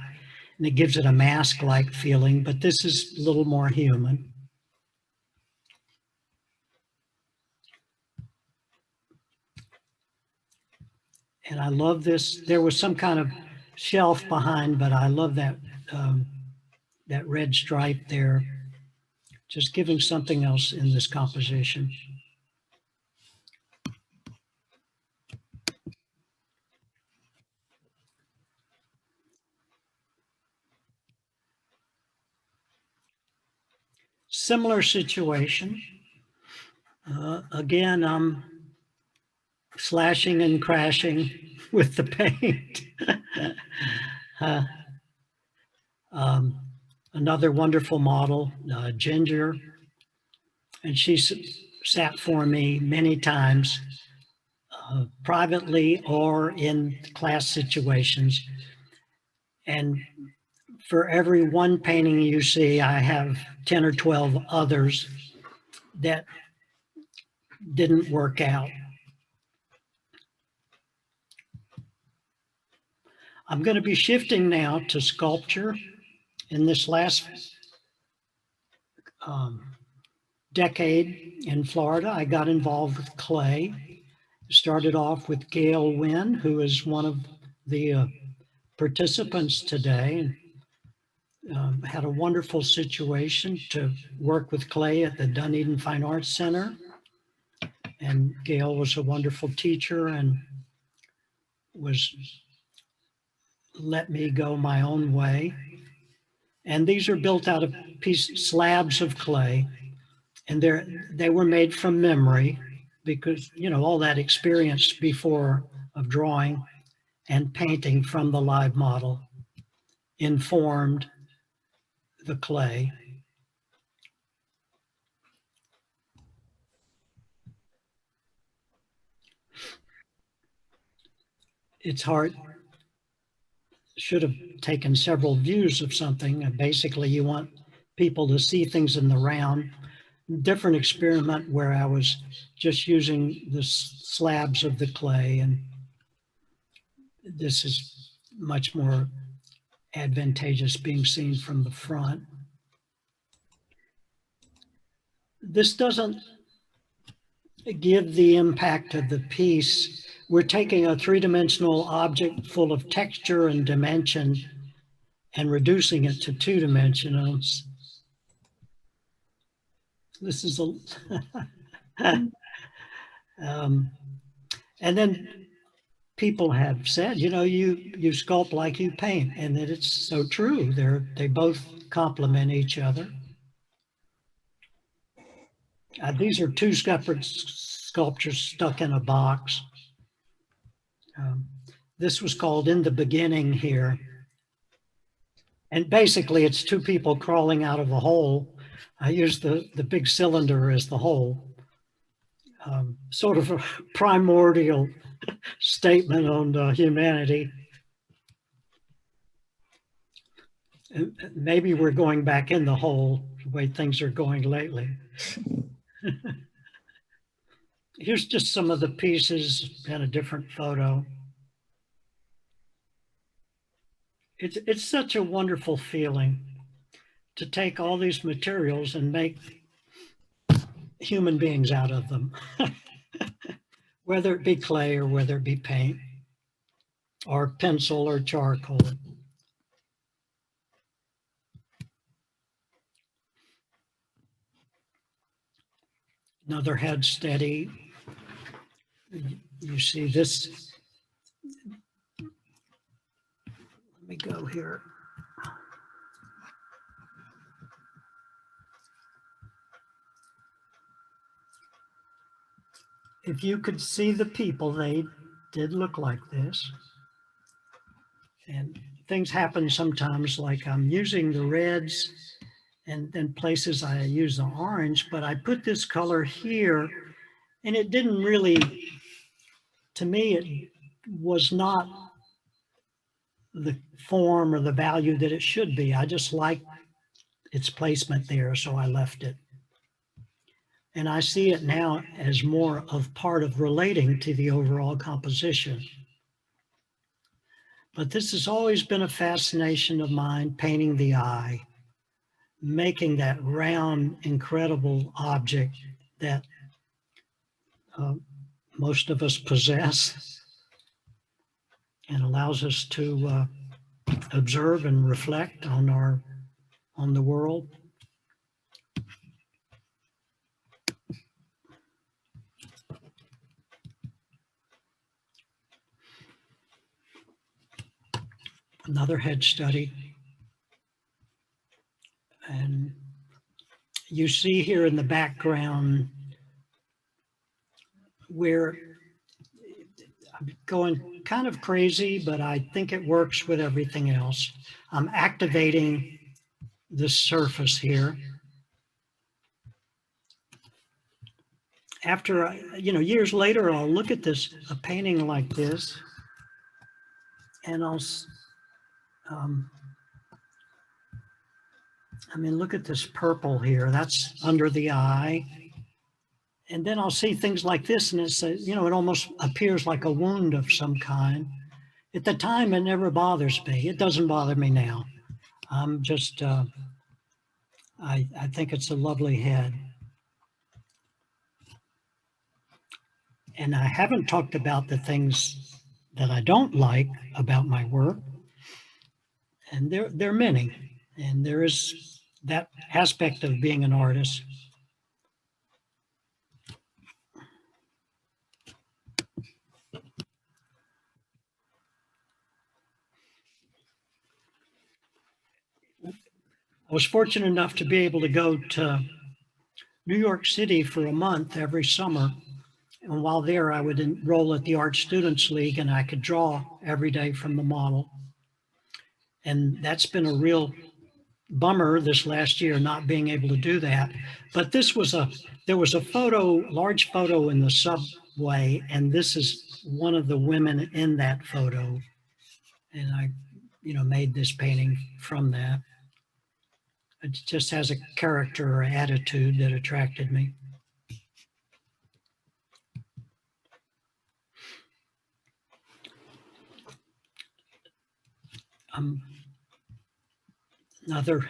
and it gives it a mask-like feeling, but this is a little more human. And I love this. There was some kind of shelf behind, but I love that, that red stripe there, just giving something else in this composition. Similar situation. Again, I'm slashing and crashing with the paint. Another wonderful model, Ginger, and she sat for me many times, privately or in class situations. And for every one painting you see, I have 10 or 12 others that didn't work out. I'm going to be shifting now to sculpture. In this last decade in Florida, I got involved with clay. Started off with Gail Wynn, who is one of the participants today. Had a wonderful situation to work with clay at the Dunedin Fine Arts Center. And Gail was a wonderful teacher and let me go my own way. And these are built out of slabs of clay, and they were made from memory because, you know, all that experience before of drawing and painting from the live model informed the clay. It's hard. Should have taken several views of something. And basically, you want people to see things in the round. Different experiment where I was just using the slabs of the clay, and this is much more advantageous being seen from the front. This doesn't give the impact of the piece. We're taking a three-dimensional object full of texture and dimension and reducing it to two dimensionals. This is and then people have said, you know, you sculpt like you paint, and that it's so true. They both complement each other. These are two separate sculptures stuck in a box. This was called In the Beginning here. And basically it's two people crawling out of a hole. I use the big cylinder as the hole. Sort of a primordial statement on humanity. Maybe we're going back in the hole the way things are going lately. Here's just some of the pieces in a different photo. It's such a wonderful feeling to take all these materials and make human beings out of them, whether it be clay or whether it be paint or pencil or charcoal. Another head steady. You see this. Let me go here. If you could see the people, they did look like this. And things happen sometimes, like I'm using the reds, and then places I use the orange, but I put this color here, and it didn't really, to me, it was not the form or the value that it should be. I just liked its placement there, so I left it. And I see it now as more of part of relating to the overall composition. But this has always been a fascination of mine, painting the eye, making that round, incredible object that most of us possess and allows us to observe and reflect on the world. Another head study. And you see here in the background where I'm going kind of crazy, but I think it works with everything else. I'm activating the surface here. After, years later, I'll look at a painting like this, and look at this purple here. That's under the eye. And then I'll see things like this, and it almost appears like a wound of some kind. At the time, it never bothers me. It doesn't bother me now. I'm just, I think it's a lovely head. And I haven't talked about the things that I don't like about my work. And there are many. And there is that aspect of being an artist. I was fortunate enough to be able to go to New York City for a month every summer. And while there, I would enroll at the Art Students League, and I could draw every day from the model. And that's been a real bummer this last year, not being able to do that. But there was a large photo in the subway, and this is one of the women in that photo. And I, made this painting from that. It just has a character or attitude that attracted me. Another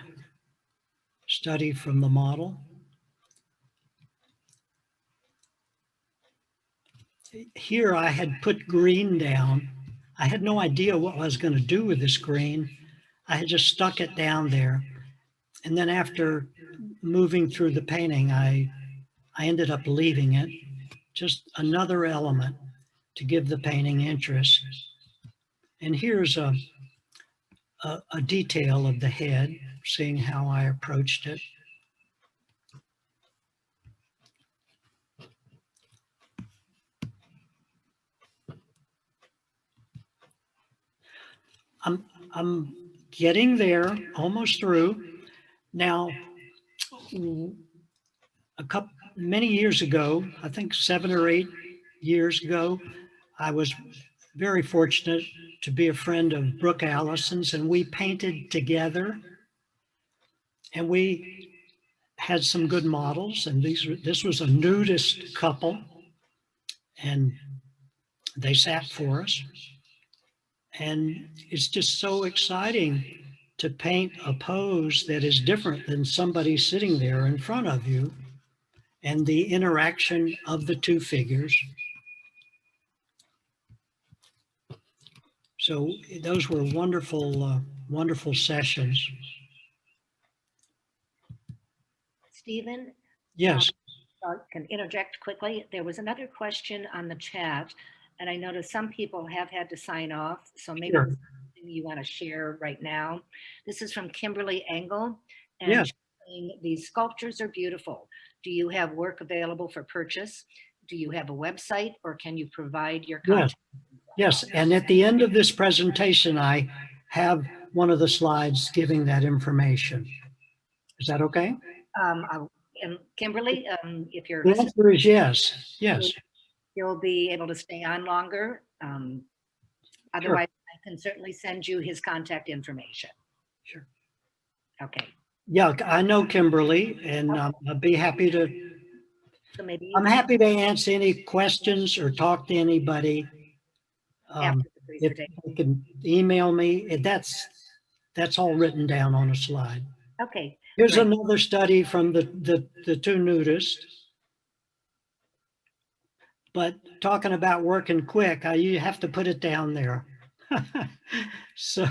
study from the model. Here I had put green down. I had no idea what I was going to do with this green. I had just stuck it down there. And then after moving through the painting, I ended up leaving it. Just another element to give the painting interest. And here's a detail of the head, seeing how I approached it. I'm getting there, almost through. Now, many years ago, I think 7 or 8 years ago, I was very fortunate to be a friend of Brooke Allison's, and we painted together. And we had some good models, and this was a nudist couple, and they sat for us. And it's just so exciting to paint a pose that is different than somebody sitting there in front of you, and the interaction of the two figures. So those were wonderful, wonderful sessions. Stephen? Yes. Can interject quickly. There was another question on the chat, and I noticed some people have had to sign off, so maybe Sure. it's something you want to share right now. This is from Kimberly Engel, and Yes. these sculptures are beautiful. Do you have work available for purchase? Do you have a website, or can you provide your contact? Yes, and at the end of this presentation, I have one of the slides giving that information. Is that okay? And Kimberly, if you're The answer is yes, yes. you'll be able to stay on longer. Otherwise, I can certainly send you his contact information. Sure. Okay. Yeah, I know Kimberly, and I'd be happy to. So maybe I'm happy to answer any questions or talk to anybody. after the If presentation. you can email me, that's all written down on a slide. Okay. Here's great. another study from the two nudists. But talking about working quick, you have to put it down there. So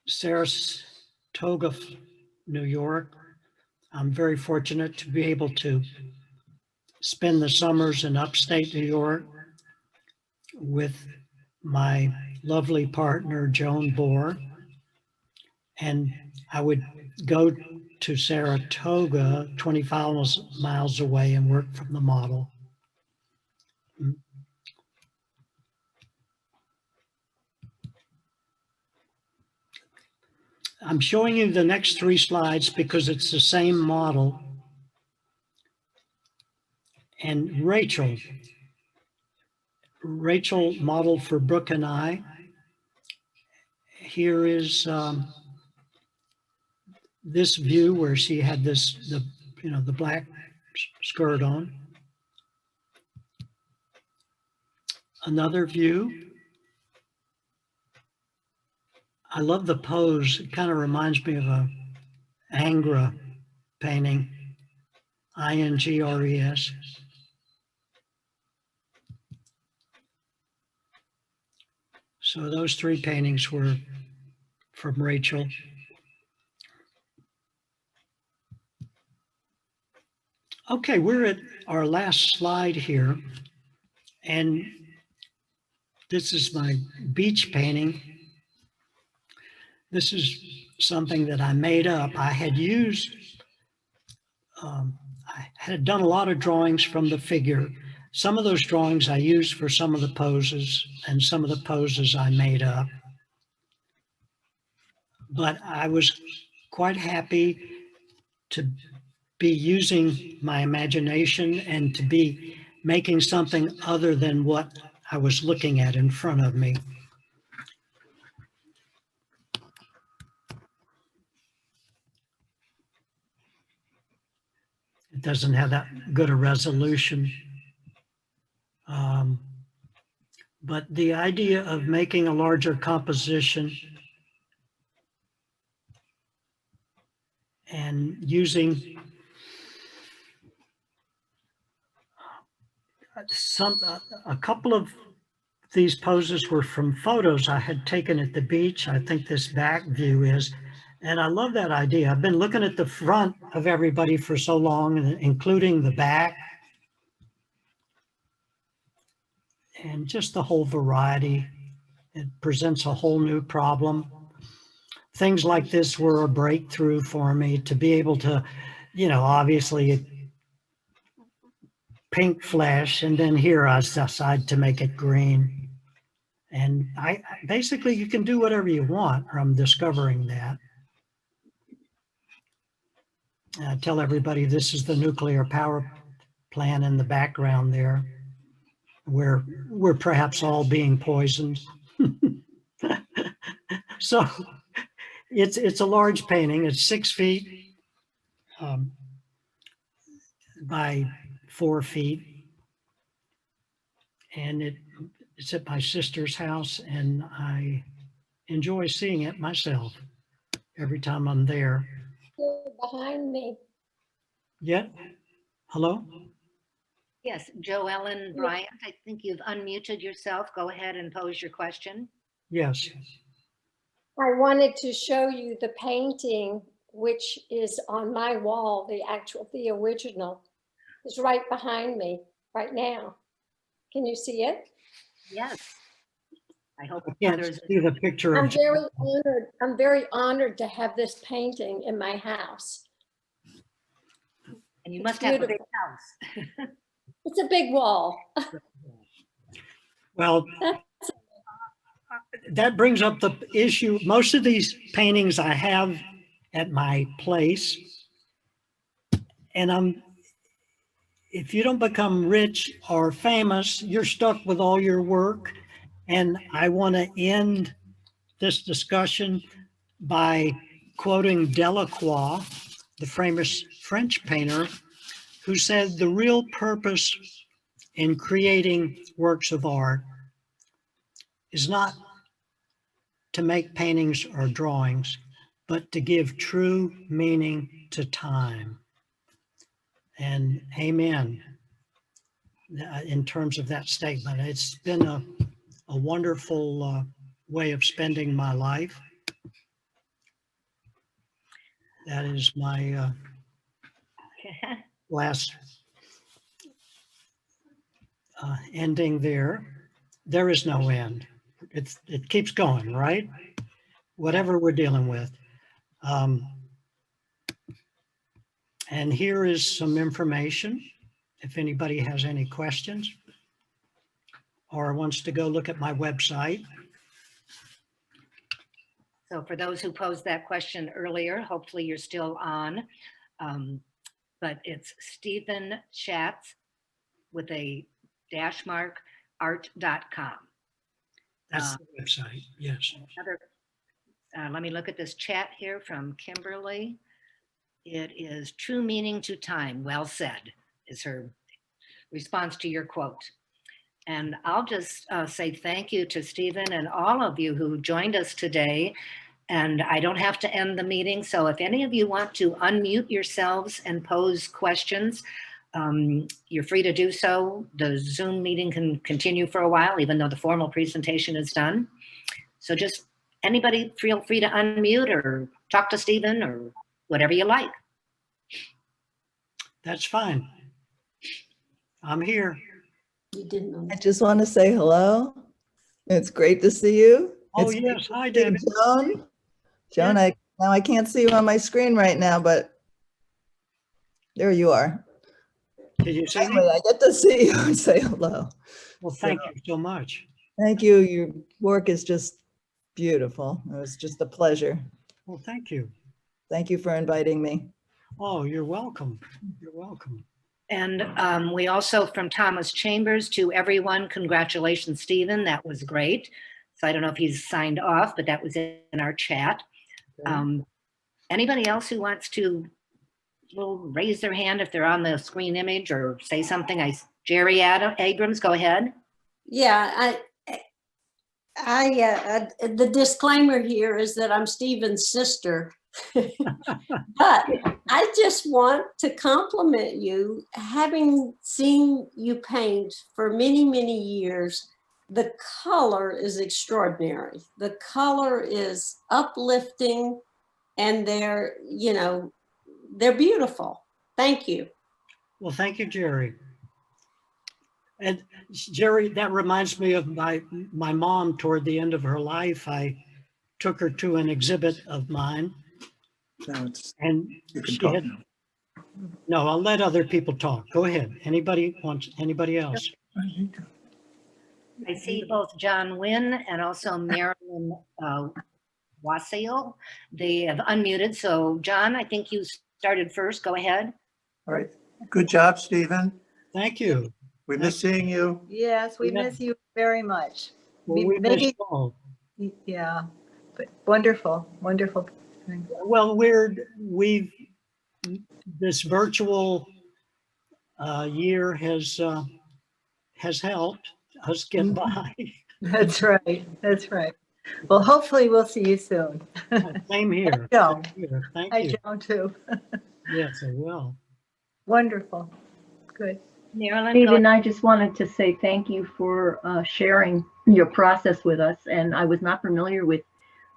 Saratoga, New York. I'm very fortunate to be able to spend the summers in upstate New York with my lovely partner, Joan Bohr. And I would go to Saratoga, 25 miles away, and work from the model. I'm showing you the next 3 slides because it's the same model. And Rachel modeled for Brooke and I. Here is this view where she had the black skirt on. Another view. I love the pose. It kind of reminds me of a Angra painting, INGRES. So those 3 paintings were from Rachel. Okay, we're at our last slide here. And this is my beach painting. This is something that I made up. I had used, I had done a lot of drawings from the figure. Some of those drawings I used for some of the poses, and some of the poses I made up. But I was quite happy to be using my imagination and to be making something other than what I was looking at in front of me. It doesn't have that good a resolution. But the idea of making a larger composition and using a couple of these poses were from photos I had taken at the beach. I think this back view is, and I love that idea. I've been looking at the front of everybody for so long, including the back, and just the whole variety. It presents a whole new problem. Things like this were a breakthrough for me to be able to, obviously pink flesh, and then here I decide to make it green. And basically you can do whatever you want. I'm discovering that. I tell everybody this is the nuclear power plant in the background there, where we're perhaps all being poisoned. So it's a large painting. It's 6 feet by 4 feet. And it's at my sister's house, and I enjoy seeing it myself every time I'm there. You're behind me. Yeah. Hello? Yes, Joellen Bryant, I think you've unmuted yourself. Go ahead and pose your question. Yes. I wanted to show you the painting, which is on my wall, the original. It's right behind me right now. Can you see it? Yes. I hope I can't others. see the picture. I'm very honored. I'm very honored to have this painting in my house. And you It's must have a big beautiful. house. It's a big wall. Well, that brings up the issue. Most of these paintings I have at my place, and if you don't become rich or famous, you're stuck with all your work. And I want to end this discussion by quoting Delacroix, the famous French painter, who said the real purpose in creating works of art is not to make paintings or drawings, but to give true meaning to time. And amen in terms of that statement. It's been a wonderful way of spending my life. That is my last ending there. There is no end. it keeps going, right? Whatever we're dealing with. And here is some information if anybody has any questions or wants to go look at my website. So for those who posed that question earlier, hopefully you're still on. But it's Stephen Schatz with a dash mark art.com. That's the website, yes. Let me look at this chat here from Kimberly. It is true meaning to time. Well said, is her response to your quote. And I'll just say thank you to Stephen and all of you who joined us today. And I don't have to end the meeting. So if any of you want to unmute yourselves and pose questions, you're free to do so. The Zoom meeting can continue for a while, even though the formal presentation is done. So just anybody feel free to unmute or talk to Stephen or whatever you like. That's fine. I'm here. You didn't know. I just want to say hello. It's great to see you. Oh, It's yes. Hi, great to Debbie. see Joan. Joan, now I can't see you on my screen right now, but there you are. Did you see me? Anyway, I get to see you and say hello. Well, thank you so much. Thank you. Your work is just beautiful. It was just a pleasure. Well, thank you. Thank you for inviting me. Oh, you're welcome. You're welcome. And we also, from Thomas Chambers, to everyone, congratulations, Stephen. That was great. So I don't know if he's signed off, but that was in our chat. Anybody else who wants to raise their hand if they're on the screen image or say something? Jerry Abrams, go ahead. Yeah, the disclaimer here is that I'm Stephen's sister. But I just want to compliment you, having seen you paint for many, many years. The color is extraordinary. The color is uplifting, and they're beautiful. Thank you. Well, thank you, Jerry. And Jerry, that reminds me of my mom. Toward the end of her life, I took her to an exhibit of mine. And she had, no, I'll let other people talk. Go ahead. Anybody else? I see both John Wynn and also Marilyn Wassail. They have unmuted. So John, I think you started first. Go ahead. All right. Good job, Stephen. Thank you. We miss seeing you. Yes, we Yeah. miss you very much. Well, we miss you all. Yeah, but wonderful, wonderful. Well, this virtual year has helped us get by. That's right. That's right. Well, hopefully we'll see you soon. Same here. Joan. Same here. Thank Hi, you. Joan, too. Yes, I will. Wonderful. Good. Marilyn, Stephen, I just wanted to say thank you for sharing your process with us. And I was not familiar with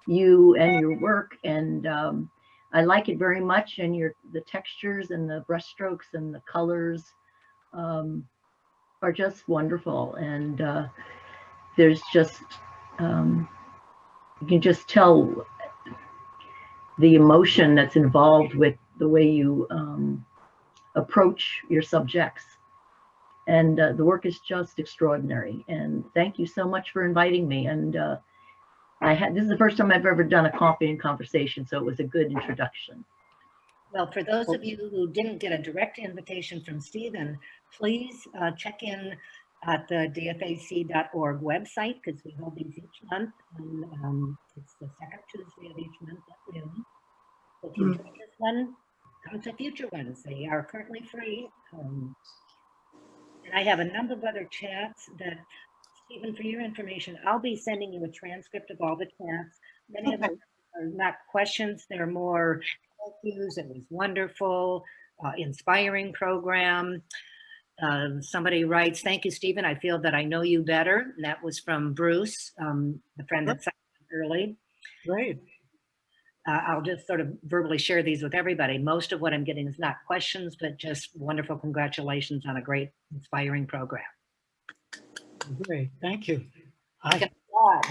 you and your work, and I like it very much. And the textures and the brush strokes and the colors are just wonderful. And there's just you can just tell the emotion that's involved with the way you approach your subjects. And the work is just extraordinary. And thank you so much for inviting me. And this is the first time I've ever done a coffee and conversation, so it was a good introduction. well, for those of you who didn't get a direct invitation from Stephen, please check in at the DFAC.org website, because we hold these each month. And it's the second Tuesday of each month at noon. So if you enjoyed this one, come to future ones. They are currently free. And I have a number of other chats that, Stephen, for your information, I'll be sending you a transcript of all the chats. Many of them are not questions, they're more thank yous. It was wonderful, inspiring program. Somebody writes, thank you, Stephen. I feel that I know you better. And that was from Bruce, the friend that signed early. Great. I'll just sort of verbally share these with everybody. Most of what I'm getting is not questions, but just wonderful congratulations on a great, inspiring program. Great. Thank you. I can God.